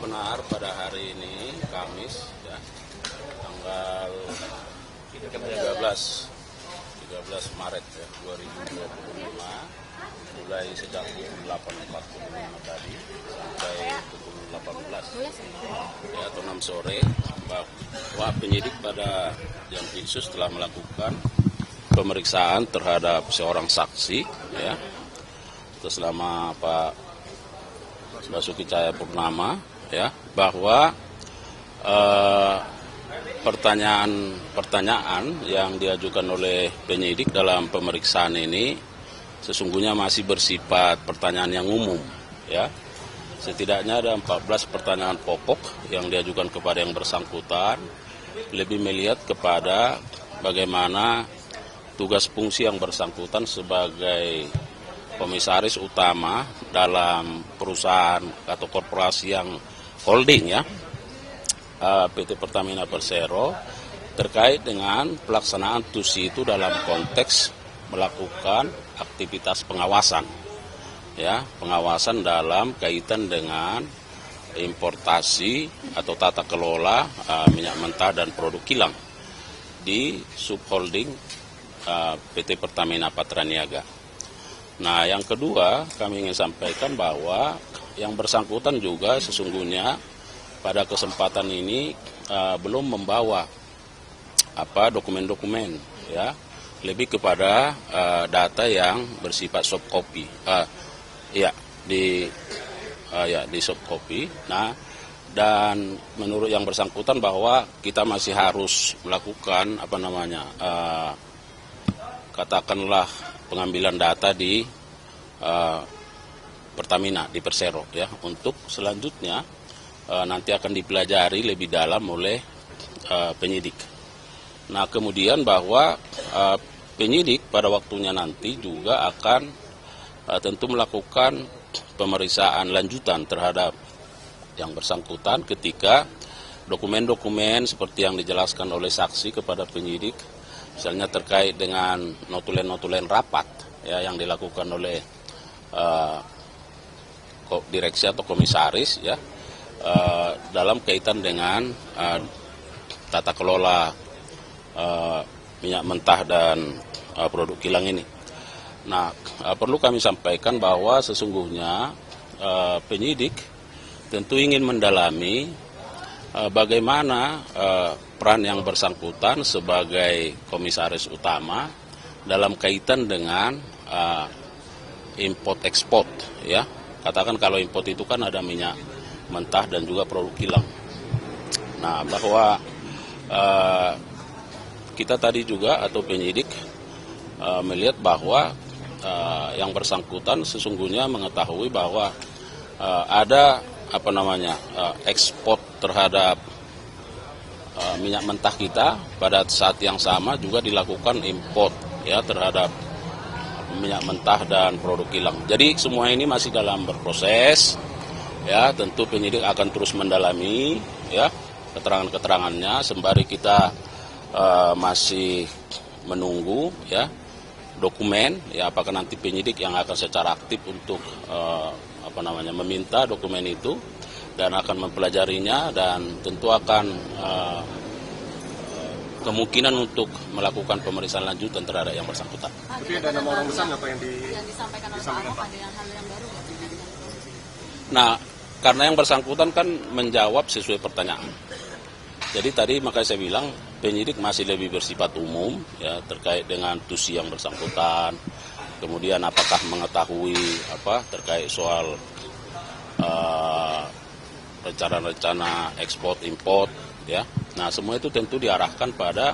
benar pada hari ini Kamis ya, tanggal 13 Maret ya, 2025 mulai sejak pukul 8.45 tadi sampai pukul 18 ya, atau 6 sore bahwa penyidik pada jam khusus telah melakukan pemeriksaan terhadap seorang saksi ya, atas nama Pak Basuki Cahayapurnama ya, bahwa pertanyaan yang diajukan oleh penyidik dalam pemeriksaan ini sesungguhnya masih bersifat pertanyaan yang umum ya. Setidaknya ada 14 pertanyaan pokok yang diajukan kepada yang bersangkutan, lebih melihat kepada bagaimana tugas fungsi yang bersangkutan sebagai komisaris utama dalam perusahaan atau korporasi yang holding ya, PT Pertamina Persero, terkait dengan pelaksanaan TUSI itu dalam konteks melakukan aktivitas pengawasan ya, pengawasan dalam kaitan dengan importasi atau tata kelola minyak mentah dan produk kilang di subholding PT Pertamina Patraniaga. Nah, yang kedua kami ingin sampaikan bahwa yang bersangkutan juga sesungguhnya pada kesempatan ini belum membawa dokumen-dokumen ya, lebih kepada data yang bersifat soft copy di soft copy. Nah, dan menurut yang bersangkutan bahwa kita masih harus melakukan katakanlah pengambilan data di Pertamina, di Persero ya, untuk selanjutnya nanti akan dipelajari lebih dalam oleh penyidik. Nah, kemudian bahwa penyidik pada waktunya nanti juga akan tentu melakukan pemeriksaan lanjutan terhadap yang bersangkutan ketika dokumen-dokumen seperti yang dijelaskan oleh saksi kepada penyidik, misalnya terkait dengan notulen-notulen rapat ya, yang dilakukan oleh direksi atau komisaris ya, dalam kaitan dengan tata kelola minyak mentah dan produk kilang ini. Nah, perlu kami sampaikan bahwa sesungguhnya penyidik tentu ingin mendalami bagaimana peran yang bersangkutan sebagai komisaris utama dalam kaitan dengan import ekspor ya. Katakan kalau import itu kan ada minyak mentah dan juga produk kilang. Nah, bahwa kita tadi juga atau penyidik melihat bahwa yang bersangkutan sesungguhnya mengetahui bahwa ada ekspor terhadap minyak mentah kita, pada saat yang sama juga dilakukan import ya terhadap minyak mentah dan produk kilang. Jadi semua ini masih dalam berproses ya, tentu penyidik akan terus mendalami ya keterangan-keterangannya sembari kita masih menunggu ya dokumen ya, apakah nanti penyidik yang akan secara aktif untuk meminta dokumen itu dan akan mempelajarinya, dan tentu akan kemungkinan untuk melakukan pemeriksaan lanjutan terhadap yang bersangkutan. Tapi ada nama orang besar nggak Pak yang disampaikan oleh Pak Ahok, ada hal yang baru nggak? Nah, karena yang bersangkutan kan menjawab sesuai pertanyaan. Jadi tadi makanya saya bilang penyidik masih lebih bersifat umum ya, terkait dengan TUSI yang bersangkutan. Kemudian apakah mengetahui terkait soal rencana-rencana ekspor import ya. Nah, semua itu tentu diarahkan pada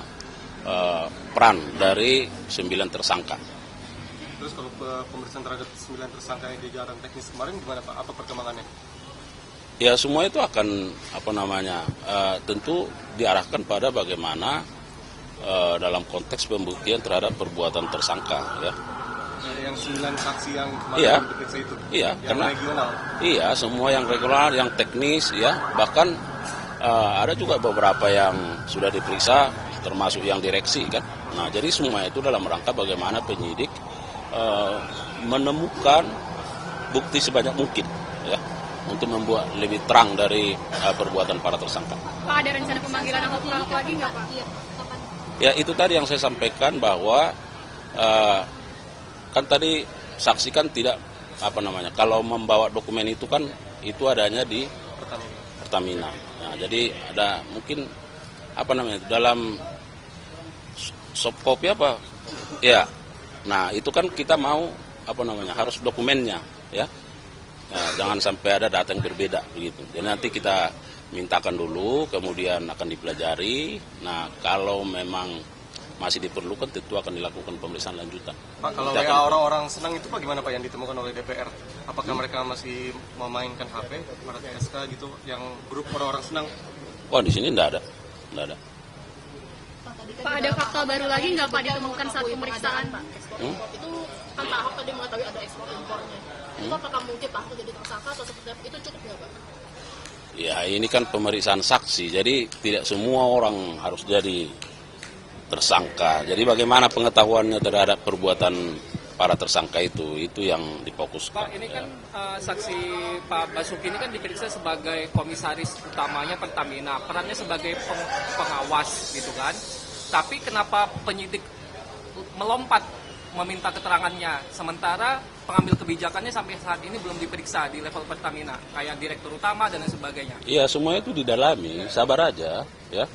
peran dari 9 tersangka. Terus kalau pemeriksaan terhadap 9 tersangka yang di jalan teknis kemarin gimana Pak? Apa perkembangannya? Ya, semua itu akan tentu diarahkan pada bagaimana dalam konteks pembuktian terhadap perbuatan tersangka ya. Yang 9 saksi yang kemarin diperiksa itu. Iya, yang karena regional. Iya, semua yang regular, yang teknis ya. Bahkan ada juga beberapa yang sudah diperiksa termasuk yang direksi kan. Nah, jadi semua itu dalam rangka bagaimana penyidik menemukan bukti sebanyak mungkin ya, untuk membuat lebih terang dari perbuatan para tersangka. Pak, ada rencana pemanggilan ahok lagi nggak, Pak? Iya, kapan? Ya itu tadi yang saya sampaikan bahwa kan tadi saksi kan tidak kalau membawa dokumen itu kan itu adanya di Pertamina. Nah, jadi ada mungkin dalam soft copy ya. Nah itu kan kita mau harus dokumennya ya. Nah, jangan sampai ada data yang berbeda begitu. Jadi nanti kita mintakan dulu, kemudian akan dipelajari. Nah, kalau memang masih diperlukan, tentu akan dilakukan pemeriksaan lanjutan. Pak, kalau WA orang-orang senang itu bagaimana Pak yang ditemukan oleh DPR? Apakah mereka masih memainkan HP pada TSK gitu, yang grup orang-orang senang? Wah, di sini enggak ada. Pak, ada fakta baru lagi nggak, Pak, ditemukan saat pemeriksaan? Itu kan Pak Ahok tadi mengetahui ada ekspor impornya. Itu apakah mungkin Pak Ahok jadi tersangka atau seperti apa? Itu cukup nggak, Pak? Ya, ini kan pemeriksaan saksi, jadi tidak semua orang harus jadi tersangka. Jadi bagaimana pengetahuannya terhadap perbuatan para tersangka itu yang difokuskan. Pak, ini kan saksi Pak Basuki ini kan diperiksa sebagai komisaris utamanya Pertamina, perannya sebagai pengawas gitu kan. Tapi kenapa penyidik melompat meminta keterangannya, sementara pengambil kebijakannya sampai saat ini belum diperiksa di level Pertamina, kayak direktur utama dan lain sebagainya. Iya, semua itu didalami, sabar aja, ya.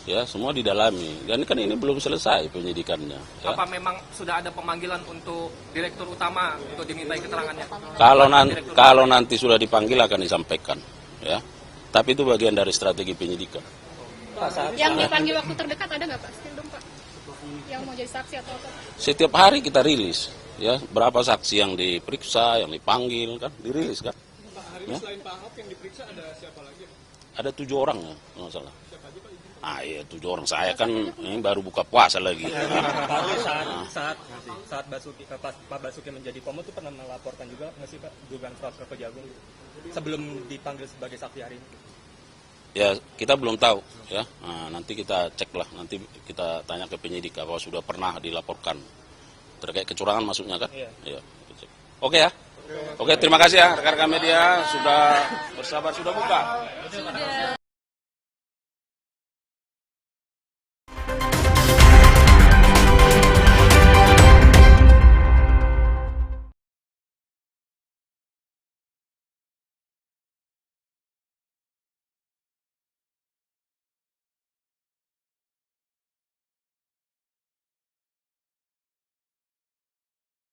Ya, semua didalami. Dan kan ini belum selesai penyidikannya. Ya. Apa memang sudah ada pemanggilan untuk direktur utama untuk dimintai keterangannya? Kalau nanti sudah dipanggil akan disampaikan, ya. Tapi itu bagian dari strategi penyidikan. Yang dipanggil waktu terdekat ada nggak, Pak? Still dong, Pak. Yang mau jadi saksi atau apa? Setiap hari kita rilis, ya. Berapa saksi yang diperiksa, yang dipanggil, kan dirilis kan. Pak, hari ini selain Pak Ahok yang diperiksa ada siapa lagi? Ada 7 orang ya, nggak salah. Iya 7 orang, saya kan ini baru buka puasa lagi. Saat Pak Basuki menjadi Pomod itu pernah melaporkan juga nggak sih Pak dugaan fraud Kejagung sebelum dipanggil sebagai saksi hari ini? Ya kita belum tahu ya. Nah, nanti kita cek lah, nanti kita tanya ke penyidik apakah sudah pernah dilaporkan terkait kecurangan maksudnya kan? Iya. Oke ya. Oke, terima kasih ya rekan-rekan media sudah bersabar, sudah buka.